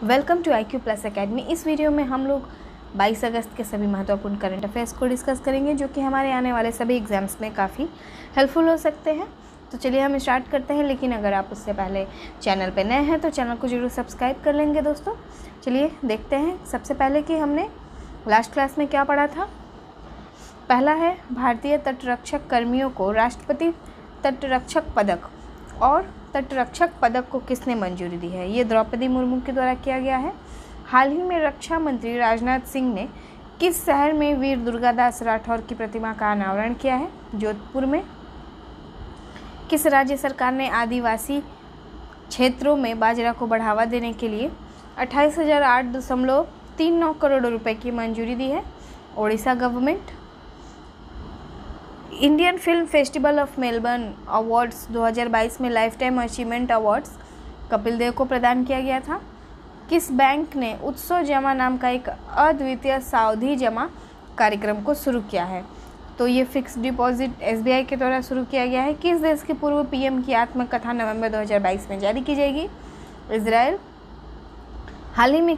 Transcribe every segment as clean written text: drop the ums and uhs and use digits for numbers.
Welcome to IQ plus academy. इस video में हम लोग 22 अगस्त के सभी महत्वपूर्ण करंट अफेयर्स को डिस्कस करेंगे, जो कि हमारे आने वाले सभी एग्जाम्स में काफ़ी हेल्पफुल हो सकते हैं। तो चलिए हम स्टार्ट करते हैं, लेकिन अगर आप उससे पहले चैनल पे नए हैं तो चैनल को जरूर सब्सक्राइब कर लेंगे दोस्तों। चलिए देखते हैं सबसे पहले कि हमने लास्ट क्लास में क्या पढ़ा था। पहला है भारतीय तटरक्षक कर्मियों को राष्ट्रपति तटरक्षक पदक और तटरक्षक पदक को किसने मंजूरी दी है। ये द्रौपदी मुर्मू के द्वारा किया गया है। हाल ही में रक्षा मंत्री राजनाथ सिंह ने किस शहर में वीर दुर्गादास राठौर की प्रतिमा का अनावरण किया है। जोधपुर में। किस राज्य सरकार ने आदिवासी क्षेत्रों में बाजरा को बढ़ावा देने के लिए 28,839 करोड़ रुपए की मंजूरी दी है। Odisha government. Indian film festival of Melbourne awards 2022 में life time achievement awards Kapil Dev को प्रदान किया गया था। किस बैंक ने उत्सव जमा नाम का एक अद्वितीय सावधि जमा कार्यक्रम को शुरू किया है। तो ये फिक्स डिपॉजिट SBI के द्वारा शुरू किया गया है। किस देश के पूर्व PM की आत्मकथा नवंबर 2022 में जारी की जाएगी। इजराइल। हाल ही में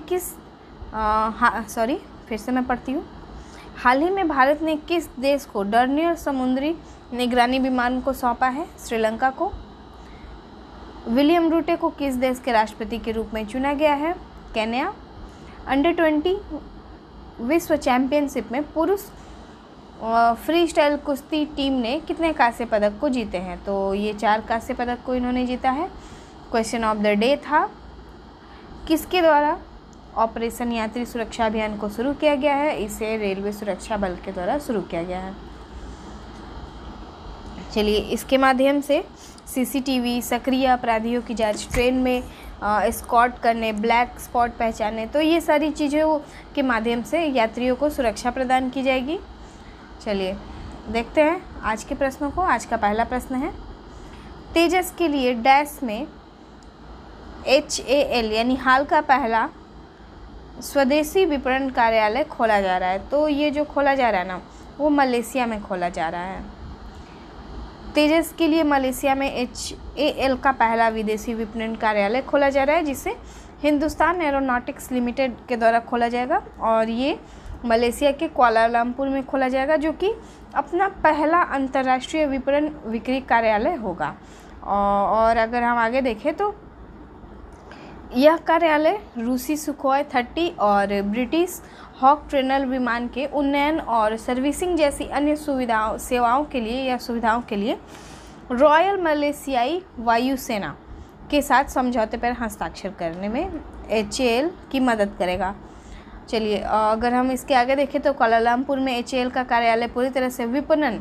हाल ही में भारत ने किस देश को डर्नियर समुद्री निगरानी विमान को सौंपा है। श्रीलंका को। विलियम रूटे को किस देश के राष्ट्रपति के रूप में चुना गया है। केन्या। अंडर-20 विश्व चैंपियनशिप में पुरुष फ्री स्टाइल कुश्ती टीम ने कितने कांस्य पदक को जीते हैं। तो ये 4 कांस्य पदक को इन्होंने जीता है। क्वेश्चन ऑफ द डे था किसके द्वारा ऑपरेशन यात्री सुरक्षा अभियान को शुरू किया गया है। इसे रेलवे सुरक्षा बल के द्वारा शुरू किया गया है। चलिए इसके माध्यम से CCTV, सक्रिय अपराधियों की जांच, ट्रेन में एस्कॉर्ट करने, ब्लैक स्पॉट पहचाने, तो ये सारी चीज़ों के माध्यम से यात्रियों को सुरक्षा प्रदान की जाएगी। चलिए देखते हैं आज के प्रश्नों को। आज का पहला प्रश्न है तेजस के लिए डैश में HAL यानी हाल का पहला स्वदेशी विपणन कार्यालय खोला जा रहा है। तो ये जो खोला जा रहा है ना, वो मलेशिया में खोला जा रहा है। तेजस के लिए मलेशिया में HAL का पहला विदेशी विपणन कार्यालय खोला जा रहा है, जिसे हिंदुस्तान एरोनॉटिक्स लिमिटेड के द्वारा खोला जाएगा और ये मलेशिया के कुआलालंपुर में खोला जाएगा, जो कि अपना पहला अंतर्राष्ट्रीय विपणन बिक्री कार्यालय होगा। और अगर हम आगे देखें तो यह कार्यालय रूसी सुखोई 30 और ब्रिटिश हॉक ट्रेनर विमान के उन्नयन और सर्विसिंग जैसी अन्य सुविधाओं के लिए रॉयल मलेशियाई वायुसेना के साथ समझौते पर हस्ताक्षर करने में HAL की मदद करेगा। चलिए अगर हम इसके आगे देखें तो कुआलालंपुर में HAL का कार्यालय पूरी तरह से विपणन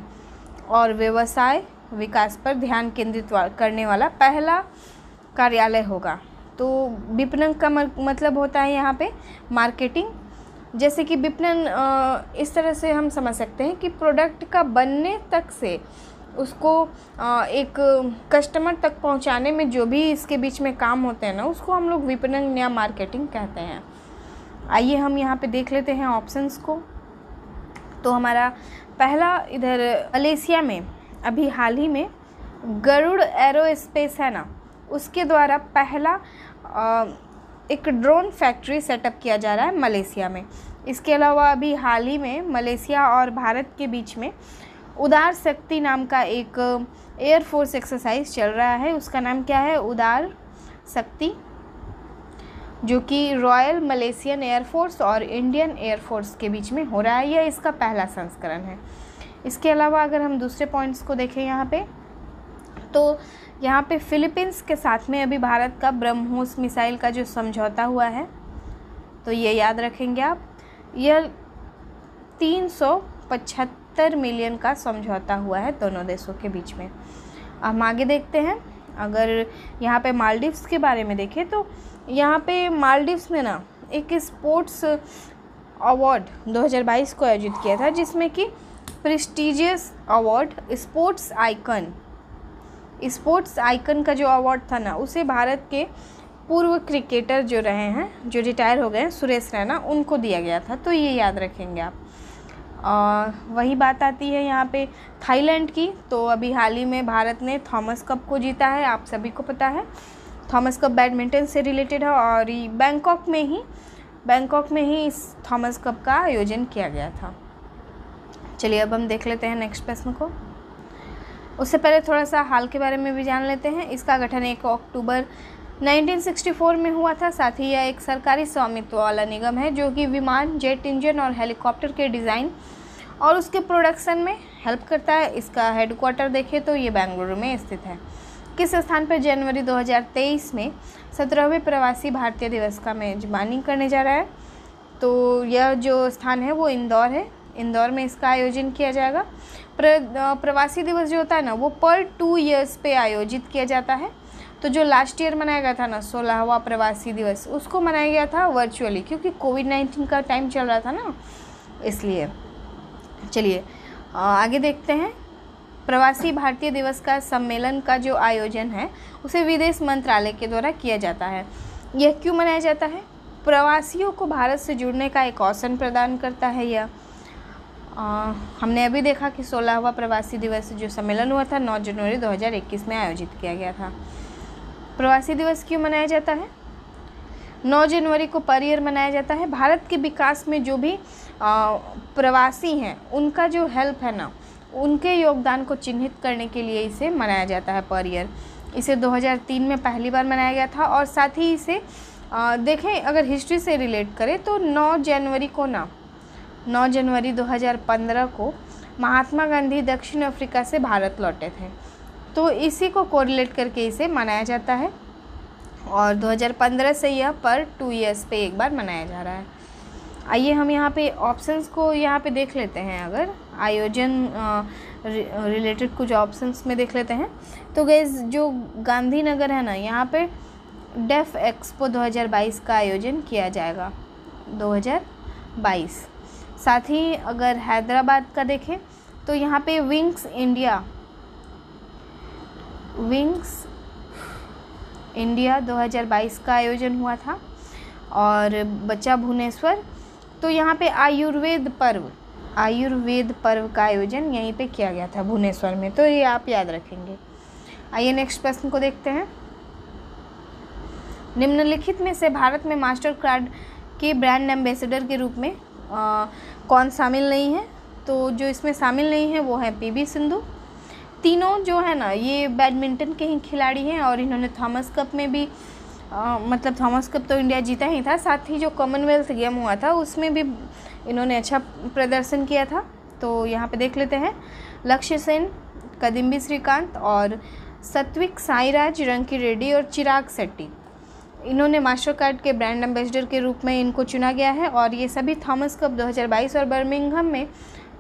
और व्यवसाय विकास पर ध्यान केंद्रित करने वाला पहला कार्यालय होगा। तो विपणन का मतलब होता है यहाँ पे मार्केटिंग। जैसे कि विपणन इस तरह से हम समझ सकते हैं कि प्रोडक्ट का बनने तक से उसको एक कस्टमर तक पहुँचाने में जो भी इसके बीच में काम होते हैं ना, उसको हम लोग विपणन या मार्केटिंग कहते हैं। आइए हम यहाँ पे देख लेते हैं ऑप्शंस को। तो हमारा पहला इधर मलेशिया में अभी हाल ही में गरुड़ एरोस्पेस है ना, उसके द्वारा पहला एक ड्रोन फैक्ट्री सेटअप किया जा रहा है मलेशिया में। इसके अलावा अभी हाल ही में मलेशिया और भारत के बीच में उदार शक्ति नाम का एक एयरफोर्स एक्सरसाइज चल रहा है। उसका नाम क्या है? उदार शक्ति, जो कि रॉयल मलेशियन एयरफोर्स और इंडियन एयरफोर्स के बीच में हो रहा है। यह इसका पहला संस्करण है। इसके अलावा अगर हम दूसरे पॉइंट्स को देखें यहाँ पे, तो यहाँ पे फिलीपींस के साथ में अभी भारत का ब्रह्मोस मिसाइल का जो समझौता हुआ है, तो ये याद रखेंगे आप। यह 375 मिलियन का समझौता हुआ है दोनों देशों के बीच में। हम आगे देखते हैं। अगर यहाँ पे मालदीव्स के बारे में देखें तो यहाँ पे मालदीव्स ने ना एक स्पोर्ट्स अवार्ड 2022 को आयोजित किया था, जिसमें कि प्रेस्टिजियस अवार्ड स्पोर्ट्स आइकन का जो अवार्ड था ना, उसे भारत के पूर्व क्रिकेटर जो रहे हैं, जो रिटायर हो गए हैं, सुरेश रैना, उनको दिया गया था। तो ये याद रखेंगे आप। वही बात आती है यहाँ पे थाईलैंड की। तो अभी हाल ही में भारत ने थॉमस कप को जीता है, आप सभी को पता है। थॉमस कप बैडमिंटन से रिलेटेड है और बैंकॉक में ही इस थॉमस कप का आयोजन किया गया था। चलिए अब हम देख लेते हैं नेक्स्ट प्रश्न को। उससे पहले थोड़ा सा हाल के बारे में भी जान लेते हैं। इसका गठन 1 अक्टूबर 1964 में हुआ था। साथ ही यह एक सरकारी स्वामित्व वाला निगम है जो कि विमान, जेट इंजन और हेलीकॉप्टर के डिज़ाइन और उसके प्रोडक्शन में हेल्प करता है। इसका हेडक्वार्टर देखें तो ये बेंगलुरु में स्थित है। किस स्थान पर जनवरी 2023 में 17वें प्रवासी भारतीय दिवस का मेजबानी करने जा रहा है? तो यह जो स्थान है वो इंदौर है। इंदौर में इसका आयोजन किया जाएगा। प्रवासी दिवस जो होता है ना वो पर 2 ईयर्स पे आयोजित किया जाता है। तो जो लास्ट ईयर मनाया गया था ना 16वां प्रवासी दिवस, उसको मनाया गया था वर्चुअली, क्योंकि कोविड-19 का टाइम चल रहा था ना, इसलिए। चलिए आगे देखते हैं। प्रवासी भारतीय दिवस का सम्मेलन का जो आयोजन है उसे विदेश मंत्रालय के द्वारा किया जाता है। यह क्यों मनाया जाता है? प्रवासियों को भारत से जुड़ने का एक अवसर प्रदान करता है यह। हमने अभी देखा कि 16वां प्रवासी दिवस जो सम्मेलन हुआ था 9 जनवरी 2021 में आयोजित किया गया था। प्रवासी दिवस क्यों मनाया जाता है? 9 जनवरी को पर ईयर मनाया जाता है। भारत के विकास में जो भी प्रवासी हैं उनका जो हेल्प है ना, उनके योगदान को चिन्हित करने के लिए इसे मनाया जाता है पर ईयर। इसे 2003 में पहली बार मनाया गया था और साथ ही इसे देखें अगर हिस्ट्री से रिलेट करें तो 9 जनवरी 2015 को महात्मा गांधी दक्षिण अफ्रीका से भारत लौटे थे, तो इसी को कोरिलेट करके इसे मनाया जाता है और 2015 से यह पर 2 ईयर्स पे एक बार मनाया जा रहा है। आइए हम यहाँ पे ऑप्शंस को यहाँ पे देख लेते हैं। अगर आयोजन रिलेटेड कुछ ऑप्शंस में देख लेते हैं तो गाइस जो गांधीनगर है ना, यहाँ पे डेफ एक्सपो 2022 का आयोजन किया जाएगा 2022। साथ ही अगर हैदराबाद का देखें तो यहाँ पे विंग्स इंडिया 2022 का आयोजन हुआ था। और बचा भुवनेश्वर, तो यहाँ पे आयुर्वेद पर्व का आयोजन यहीं पे किया गया था भुवनेश्वर में, तो ये आप याद रखेंगे। आइए नेक्स्ट प्रश्न को देखते हैं। निम्नलिखित में से भारत में मास्टर कार्ड के ब्रांड एम्बेसडर के रूप में कौन शामिल नहीं है? तो जो इसमें शामिल नहीं है वो है पीवी सिंधु। तीनों जो है ना ये बैडमिंटन के ही खिलाड़ी हैं और इन्होंने थॉमस कप में भी मतलब थॉमस कप तो इंडिया जीता ही था, साथ ही जो कॉमनवेल्थ गेम हुआ था उसमें भी इन्होंने अच्छा प्रदर्शन किया था। तो यहाँ पे देख लेते हैं लक्ष्य सेन, कदिम्बी श्रीकांत और सात्विक साईराज रंकी रेड्डी और चिराग शेट्टी, इन्होंने मास्टर कार्ड के ब्रांड एम्बेसडर के रूप में इनको चुना गया है और ये सभी थॉमस कप 2022 और बर्मिंघम में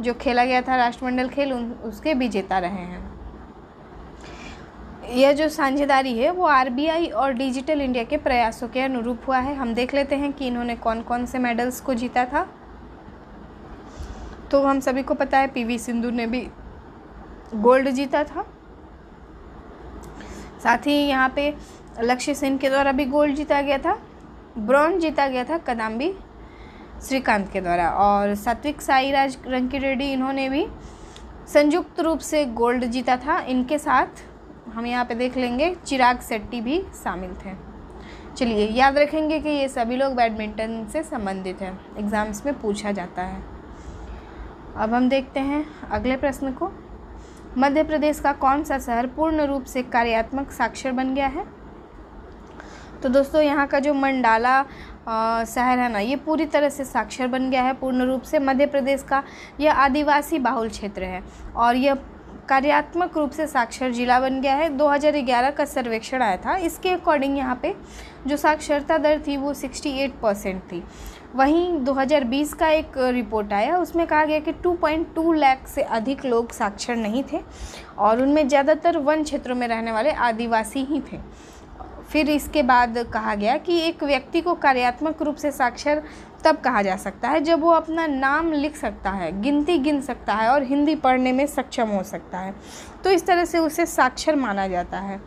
जो खेला गया था राष्ट्रमंडल खेल उसके विजेता रहे हैं। यह जो साझेदारी है वो आरबीआई और डिजिटल इंडिया के प्रयासों के अनुरूप हुआ है। हम देख लेते हैं कि इन्होंने कौन कौन से मेडल्स को जीता था। तो हम सभी को पता है पीवी सिंधु ने भी गोल्ड जीता था, साथ ही यहाँ पे लक्ष्य सेन के द्वारा भी गोल्ड जीता गया था, ब्रॉन्ज जीता गया था कदाम्बी श्रीकांत के द्वारा, और सात्विक साईराज रंकी रेड्डी इन्होंने भी संयुक्त रूप से गोल्ड जीता था। इनके साथ हम यहाँ पे देख लेंगे चिराग शेट्टी भी शामिल थे। चलिए याद रखेंगे कि ये सभी लोग बैडमिंटन से संबंधित हैं, एग्ज़ाम्स में पूछा जाता है। अब हम देखते हैं अगले प्रश्न को। मध्य प्रदेश का कौन सा शहर पूर्ण रूप से कार्यात्मक साक्षर बन गया है? तो दोस्तों यहाँ का जो मंडाला शहर है ना ये पूरी तरह से साक्षर बन गया है पूर्ण रूप से। मध्य प्रदेश का यह आदिवासी बाहुल क्षेत्र है और यह कार्यात्मक रूप से साक्षर जिला बन गया है। 2011 का सर्वेक्षण आया था, इसके अकॉर्डिंग यहाँ पे जो साक्षरता दर थी वो 68% थी। वहीं 2020 का एक रिपोर्ट आया, उसमें कहा गया कि 2.2 लाख से अधिक लोग साक्षर नहीं थे और उनमें ज़्यादातर वन क्षेत्रों में रहने वाले आदिवासी ही थे। फिर इसके बाद कहा गया कि एक व्यक्ति को कार्यात्मक रूप से साक्षर तब कहा जा सकता है जब वो अपना नाम लिख सकता है, गिनती गिन सकता है और हिंदी पढ़ने में सक्षम हो सकता है, तो इस तरह से उसे साक्षर माना जाता है।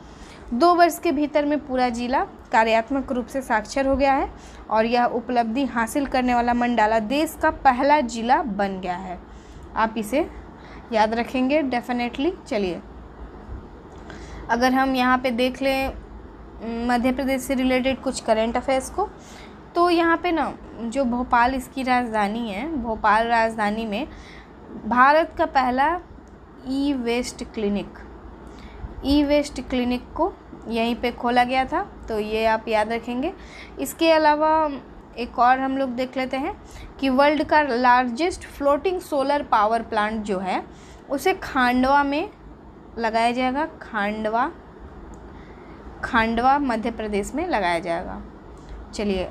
2 वर्ष के भीतर में पूरा जिला कार्यात्मक रूप से साक्षर हो गया है और यह उपलब्धि हासिल करने वाला मंडाला देश का पहला जिला बन गया है। आप इसे याद रखेंगे डेफिनेटली। चलिए अगर हम यहाँ पे देख लें मध्य प्रदेश से रिलेटेड कुछ करंट अफेयर्स को। तो यहाँ पे ना जो भोपाल इसकी राजधानी है, भोपाल राजधानी में भारत का पहला ई वेस्ट क्लिनिक को यहीं पे खोला गया था, तो ये आप याद रखेंगे। इसके अलावा एक और हम लोग देख लेते हैं कि वर्ल्ड का largest floating solar power plant जो है उसे खांडवा में लगाया जाएगा। खांडवा मध्य प्रदेश में लगाया जाएगा। चलिए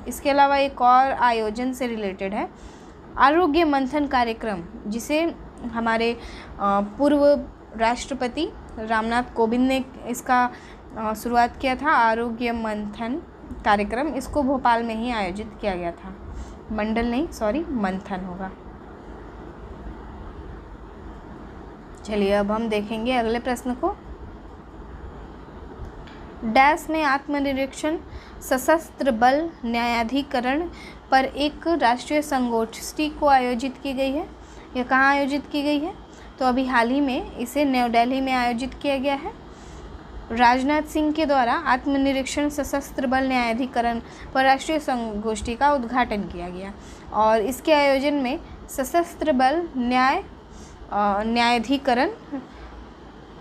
इसके अलावा एक और आयोजन से रिलेटेड है, आरोग्य मंथन कार्यक्रम, जिसे हमारे पूर्व राष्ट्रपति रामनाथ कोविंद ने इसका शुरुआत किया था। आरोग्य मंथन कार्यक्रम, इसको भोपाल में ही आयोजित किया गया था। मंथन होगा। चलिए अब हम देखेंगे अगले प्रश्न को। डैश में आत्मनिरीक्षण सशस्त्र बल न्यायाधिकरण पर एक राष्ट्रीय संगोष्ठी को आयोजित की गई है। यह कहाँ आयोजित की गई है? तो अभी हाल ही में इसे न्यू दिल्ली में आयोजित किया गया है। राजनाथ सिंह के द्वारा आत्मनिरीक्षण सशस्त्र बल न्यायाधिकरण पर राष्ट्रीय संगोष्ठी का उद्घाटन किया गया और इसके आयोजन में सशस्त्र बल न्यायाधिकरण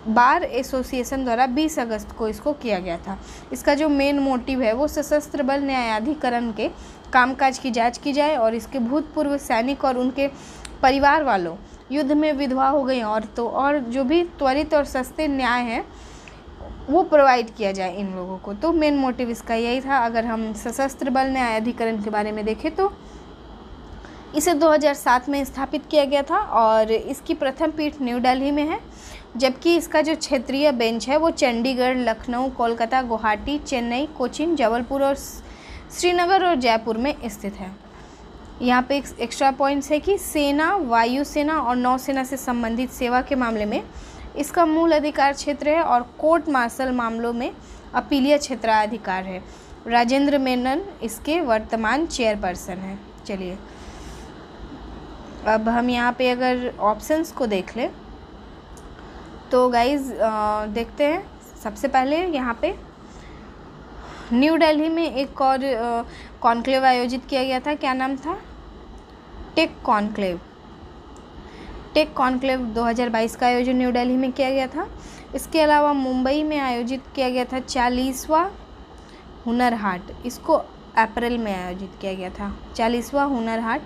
बार एसोसिएशन द्वारा 20 अगस्त को इसको किया गया था। इसका जो मेन मोटिव है वो सशस्त्र बल न्यायाधिकरण के कामकाज की जांच की जाए और इसके भूतपूर्व सैनिक और उनके परिवार वालों, युद्ध में विधवा हो गई औरतों और जो भी त्वरित और सस्ते न्याय हैं वो प्रोवाइड किया जाए इन लोगों को। तो मेन मोटिव इसका यही था। अगर हम सशस्त्र बल न्यायाधिकरण के बारे में देखें तो इसे 2007 में स्थापित किया गया था और इसकी प्रथम पीठ न्यू दिल्ली में है, जबकि इसका जो क्षेत्रीय बेंच है वो चंडीगढ़, लखनऊ, कोलकाता, गुवाहाटी, चेन्नई, कोचीन, जबलपुर और श्रीनगर और जयपुर में स्थित है। यहाँ पे एक एक्स्ट्रा पॉइंट्स है कि सेना, वायुसेना और नौसेना से संबंधित सेवा के मामले में इसका मूल अधिकार क्षेत्र है और कोर्ट मार्शल मामलों में अपीलीय क्षेत्राधिकार है। राजेंद्र मेनन इसके वर्तमान चेयरपर्सन हैं। चलिए अब हम यहाँ पे अगर ऑप्शंस को देख लें तो गाइज देखते हैं। सबसे पहले यहाँ पे न्यू दिल्ली में एक और कॉन्क्लेव आयोजित किया गया था। क्या नाम था? टेक कॉन्क्लेव 2022 का आयोजन न्यू दिल्ली में किया गया था। इसके अलावा मुंबई में आयोजित किया गया था 40वां हुनर हाट, इसको अप्रैल में आयोजित किया गया था। 40वां हुनर हाट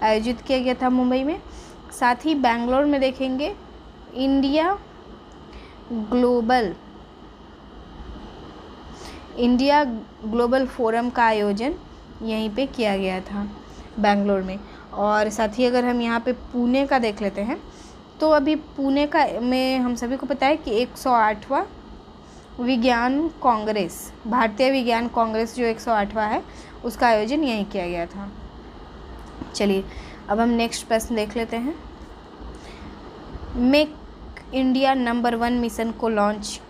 आयोजित किया गया था मुंबई में। साथ ही बेंगलोर में देखेंगे इंडिया ग्लोबल फोरम का आयोजन यहीं पे किया गया था बेंगलोर में। और साथ ही अगर हम यहाँ पे पुणे का देख लेते हैं तो अभी पुणे का में हम सभी को पता है कि 108वां विज्ञान कांग्रेस, भारतीय विज्ञान कांग्रेस जो 108वां है उसका आयोजन यहीं किया गया था। चलिए अब हम नेक्स्ट प्रश्न देख लेते हैं। मेक इंडिया नंबर 1 मिशन को लॉन्च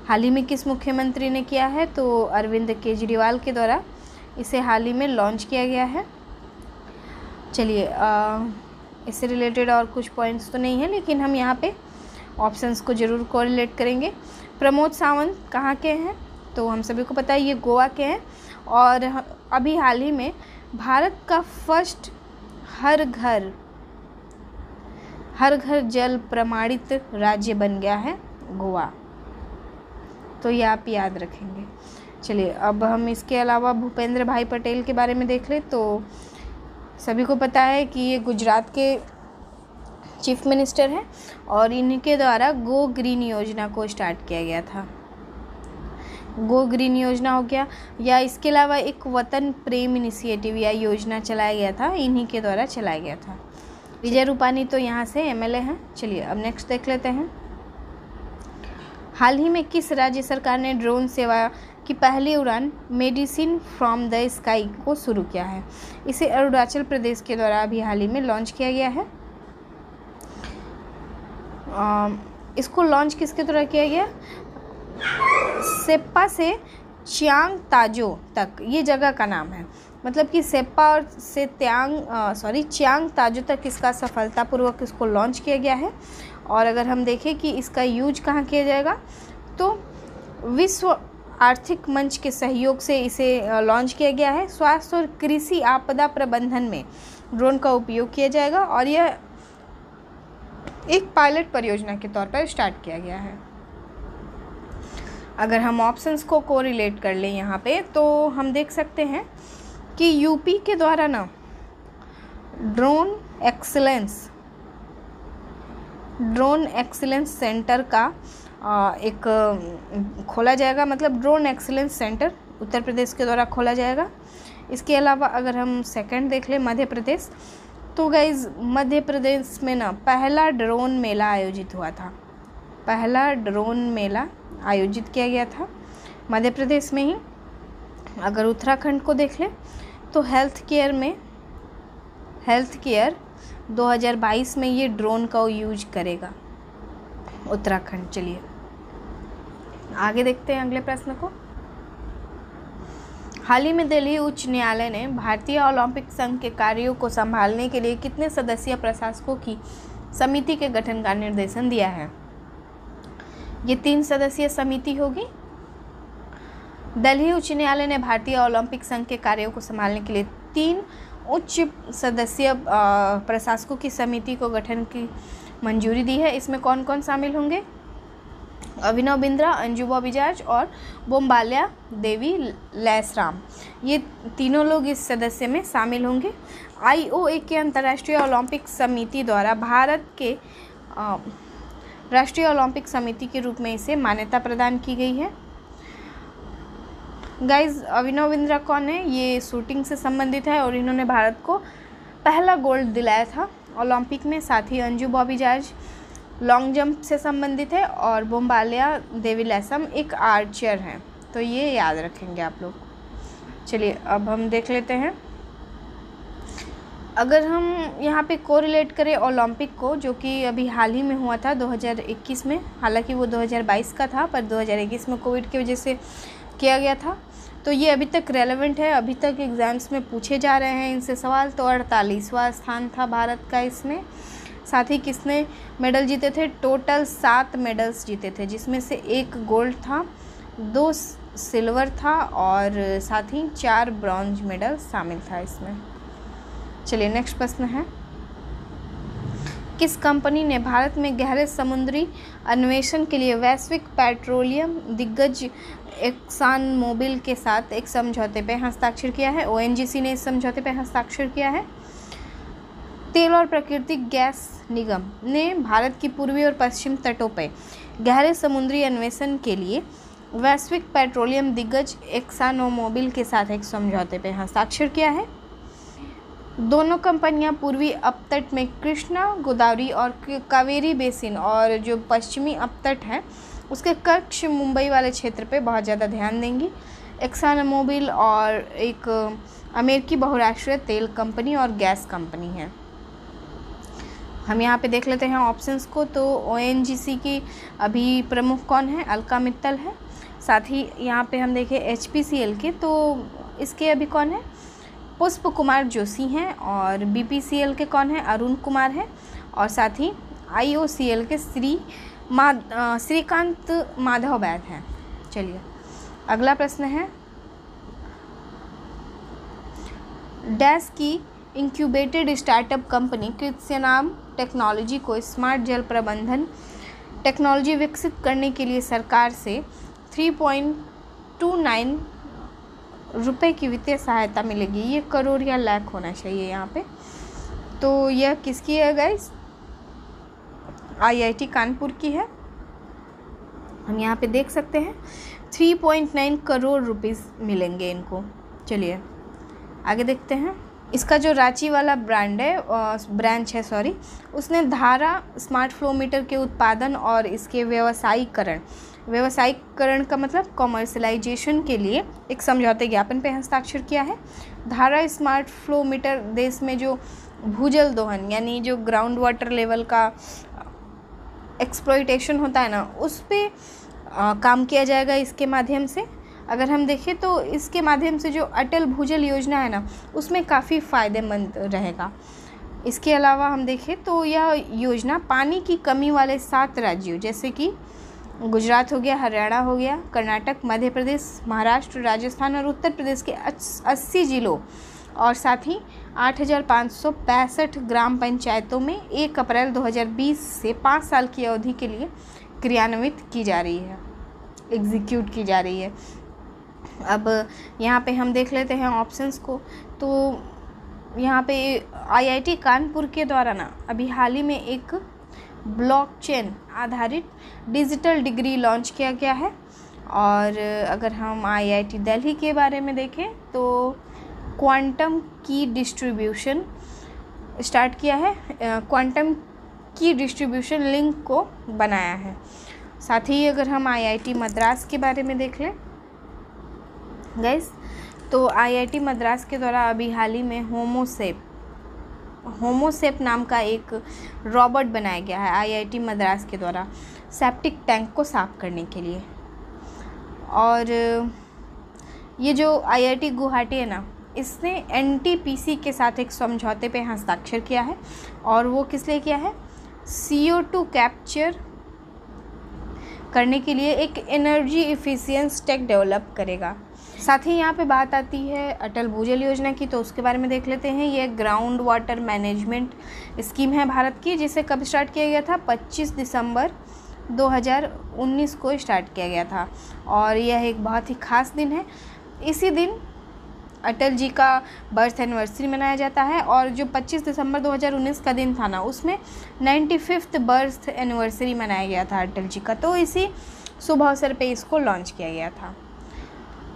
हाल ही में किस मुख्यमंत्री ने किया है? तो अरविंद केजरीवाल के द्वारा इसे हाल ही में लॉन्च किया गया है। चलिए इससे रिलेटेड और कुछ पॉइंट्स तो नहीं है, लेकिन हम यहाँ पे ऑप्शंस को ज़रूर कोरिलेट करेंगे। प्रमोद सावंत कहाँ के हैं? तो हम सभी को पता है ये गोवा के हैं और अभी हाल ही में भारत का फर्स्ट हर घर जल प्रमाणित राज्य बन गया है गोवा, तो ये आप याद रखेंगे। चलिए अब हम इसके अलावा भूपेंद्र भाई पटेल के बारे में देख लें तो सभी को पता है कि ये गुजरात के चीफ मिनिस्टर हैं और इनके द्वारा गो ग्रीन योजना को स्टार्ट किया गया था। गो ग्रीन योजना हो गया, या इसके अलावा एक वतन प्रेम इनिशिएटिव या योजना चलाया गया था, इन्हीं के द्वारा चलाया गया था। विजय रूपानी तो यहाँ से एमएलए हैं। चलिए अब नेक्स्ट देख लेते हैं। हाल ही में किस राज्य सरकार ने ड्रोन सेवा की पहली उड़ान मेडिसिन फ्रॉम द स्काई को शुरू किया है? इसे अरुणाचल प्रदेश के द्वारा अभी हाल ही में लॉन्च किया गया है। इसको लॉन्च किसके द्वारा किया गया? सेप्पा से चियांग ताजो तक ये जगह का नाम है, मतलब कि सेप्पा और से चियांग ताजो तक इसका सफलतापूर्वक इसको लॉन्च किया गया है। और अगर हम देखें कि इसका यूज कहाँ किया जाएगा तो विश्व आर्थिक मंच के सहयोग से इसे लॉन्च किया गया है। स्वास्थ्य और कृषि आपदा प्रबंधन में ड्रोन का उपयोग किया जाएगा और यह एक पायलट परियोजना के तौर पर स्टार्ट किया गया है। अगर हम ऑप्शंस को कोरिलेट कर लें यहाँ पे, तो हम देख सकते हैं कि यूपी के द्वारा ना ड्रोन एक्सीलेंस सेंटर का एक खोला जाएगा, मतलब drone excellence centre Uttar Pradesh के द्वारा खोला जाएगा। इसके अलावा अगर हम सेकंड देख लें मध्य प्रदेश, तो गाइज मध्य प्रदेश में ना पहला ड्रोन मेला आयोजित हुआ था। पहला ड्रोन मेला आयोजित किया गया था मध्य प्रदेश में ही। अगर उत्तराखंड को देख लें तो हेल्थ केयर 2022 में ये ड्रोन का यूज करेगा उत्तराखंड। चलिए आगे देखते हैं अगले प्रश्न को। हाल ही में दिल्ली उच्च न्यायालय ने भारतीय ओलंपिक संघ के कार्यों को संभालने के लिए कितने सदस्यीय प्रशासकों की समिति के गठन का निर्देशन दिया है? ये 3 सदस्यीय समिति होगी। दिल्ली उच्च न्यायालय ने भारतीय ओलंपिक संघ के कार्यों को संभालने के लिए 3 उच्च सदस्यीय प्रशासकों की समिति को गठन की मंजूरी दी है। इसमें कौन कौन शामिल होंगे? अभिनव बिंद्रा, अंजू बॉबी जॉर्ज और बोमबाल्या देवी लैसराम, ये तीनों लोग इस सदस्य में शामिल होंगे। IOA के अंतर्राष्ट्रीय ओलंपिक समिति द्वारा भारत के राष्ट्रीय ओलंपिक समिति के रूप में इसे मान्यता प्रदान की गई है। गाइज अभिनव बिंद्रा कौन है? ये शूटिंग से संबंधित है और इन्होंने भारत को पहला गोल्ड दिलाया था ओलंपिक में। साथ ही अंजू बॉबी जॉर्ज लॉन्ग जंप से संबंधित है और बोमबाल्या देवी लैसम एक आर्चर हैं, तो ये याद रखेंगे आप लोग। चलिए अब हम देख लेते हैं। अगर हम यहाँ पे कोरिलेट करें ओलंपिक को, जो कि अभी हाल ही में हुआ था 2021 में, हालांकि वो 2022 का था पर 2021 में कोविड की वजह से किया गया था, तो ये अभी तक रेलेवेंट है, अभी तक एग्ज़ाम्स में पूछे जा रहे हैं इनसे सवाल। तो 48वां स्थान था भारत का इसमें। साथ ही किसने मेडल जीते थे? टोटल 7 मेडल्स जीते थे, जिसमें से 1 गोल्ड था, 2 सिल्वर था और साथ ही 4 ब्रॉन्ज मेडल शामिल था इसमें। चलिए नेक्स्ट प्रश्न है, किस कंपनी ने भारत में गहरे समुद्री अन्वेषण के लिए वैश्विक पेट्रोलियम दिग्गज एक्सान मोबिल के साथ एक समझौते पर हस्ताक्षर किया है? ONGC ने इस समझौते पर हस्ताक्षर किया है। तेल और प्राकृतिक गैस निगम ने भारत की पूर्वी और पश्चिम तटों पर गहरे समुद्री अन्वेषण के लिए वैश्विक पेट्रोलियम दिग्गज एक्सान मोबिल के साथ एक समझौते पर हस्ताक्षर किया है। दोनों कंपनियां पूर्वी अपतट में कृष्णा, गोदावरी और कावेरी बेसिन और जो पश्चिमी अपतट है उसके कक्ष मुंबई वाले क्षेत्र पे बहुत ज़्यादा ध्यान देंगी। एक्सान मोबिल और एक अमेरिकी बहुराष्ट्रीय तेल कंपनी और गैस कंपनी है। हम यहाँ पे देख लेते हैं ऑप्शंस को। तो ONGC की अभी प्रमुख कौन है? अलका मित्तल है। साथ ही यहाँ पे हम देखें HPCL के, तो इसके अभी कौन है? पुष्प कुमार जोशी हैं। और BPCL के कौन है? अरुण कुमार है। और साथ ही IOCL के श्रीकांत माधव वैद हैं। चलिए अगला प्रश्न है, डैश की इंक्यूबेटेड स्टार्टअप कंपनी कृत्स्नाम टेक्नोलॉजी को स्मार्ट जल प्रबंधन टेक्नोलॉजी विकसित करने के लिए सरकार से 3.29 रुपये की वित्तीय सहायता मिलेगी। ये करोड़ या लाख होना चाहिए यहाँ पे। तो यह किसकी है गाइस? IIT कानपुर की है। हम यहाँ पे देख सकते हैं 3.9 करोड़ रुपीस मिलेंगे इनको। चलिए आगे देखते हैं। इसका जो रांची वाला ब्रांच है उसने धारा स्मार्ट फ्लो मीटर के उत्पादन और इसके व्यावसायिकरण का मतलब कॉमर्शलाइजेशन के लिए एक समझौते ज्ञापन पर हस्ताक्षर किया है। धारा स्मार्ट फ्लो मीटर देश में जो भूजल दोहन यानी जो ग्राउंड वाटर लेवल का एक्सप्लॉइटेशन होता है ना, उस पर काम किया जाएगा इसके माध्यम से। अगर हम देखें तो इसके माध्यम से जो अटल भूजल योजना है ना, उसमें काफ़ी फ़ायदेमंद रहेगा। इसके अलावा हम देखें तो यह योजना पानी की कमी वाले 7 राज्यों जैसे कि गुजरात हो गया, हरियाणा हो गया, कर्नाटक, मध्य प्रदेश, महाराष्ट्र, राजस्थान और उत्तर प्रदेश के 80 जिलों और साथ ही 8,565 ग्राम पंचायतों में 1 अप्रैल 2020 से 5 साल की अवधि के लिए क्रियान्वित की जा रही है, एग्जीक्यूट की जा रही है। अब यहाँ पे हम देख लेते हैं ऑप्शंस को। तो यहाँ पे IIT कानपुर के द्वारा ना अभी हाल ही में एक ब्लॉकचेन आधारित डिजिटल डिग्री लॉन्च किया गया है। और अगर हम IIT दिल्ली के बारे में देखें तो क्वांटम की डिस्ट्रीब्यूशन स्टार्ट किया है, क्वांटम की डिस्ट्रीब्यूशन लिंक को बनाया है। साथ ही अगर हम IIT मद्रास के बारे में देख लें गाइस, तो IIT मद्रास के द्वारा अभी हाल ही में होमोसेप नाम का एक रोबोट बनाया गया है IIT मद्रास के द्वारा सेप्टिक टैंक को साफ करने के लिए। और ये जो IIT गुवाहाटी है ना, इसने NTPC के साथ एक समझौते पे हस्ताक्षर किया है। और वो किस लिए किया है? CO2 कैप्चर करने के लिए एक एनर्जी एफिशिएंस टेक डेवलप करेगा। साथ ही यहाँ पे बात आती है अटल भूजल योजना की, तो उसके बारे में देख लेते हैं। ये ग्राउंड वाटर मैनेजमेंट स्कीम है भारत की, जिसे कब स्टार्ट किया गया था? 25 दिसंबर 2019 को स्टार्ट किया गया था। और यह एक बहुत ही ख़ास दिन है। इसी दिन अटल जी का बर्थ एनिवर्सरी मनाया जाता है। और जो 25 दिसंबर 2019 का दिन था ना, उसमें 95th बर्थ एनिवर्सरी मनाया गया था अटल जी का। तो इसी शुभ अवसर पे इसको लॉन्च किया गया था।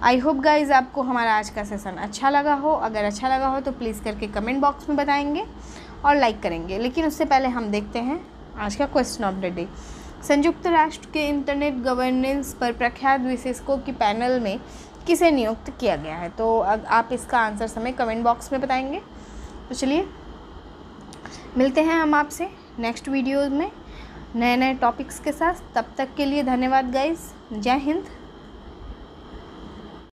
आई होप गाइज़ आपको हमारा आज का सेशन अच्छा लगा हो। अगर अच्छा लगा हो तो प्लीज़ करके कमेंट बॉक्स में बताएंगे और लाइक करेंगे। लेकिन उससे पहले हम देखते हैं आज का क्वेश्चन ऑफ द डे। संयुक्त राष्ट्र के इंटरनेट गवर्नेंस पर प्रख्यात विशेषज्ञों की पैनल में किसे नियुक्त किया गया है? तो आप इसका आंसर हमें कमेंट बॉक्स में बताएंगे। तो चलिए मिलते हैं हम आपसे नेक्स्ट वीडियो में नए नए टॉपिक्स के साथ। तब तक के लिए धन्यवाद गाइस। जय हिंद।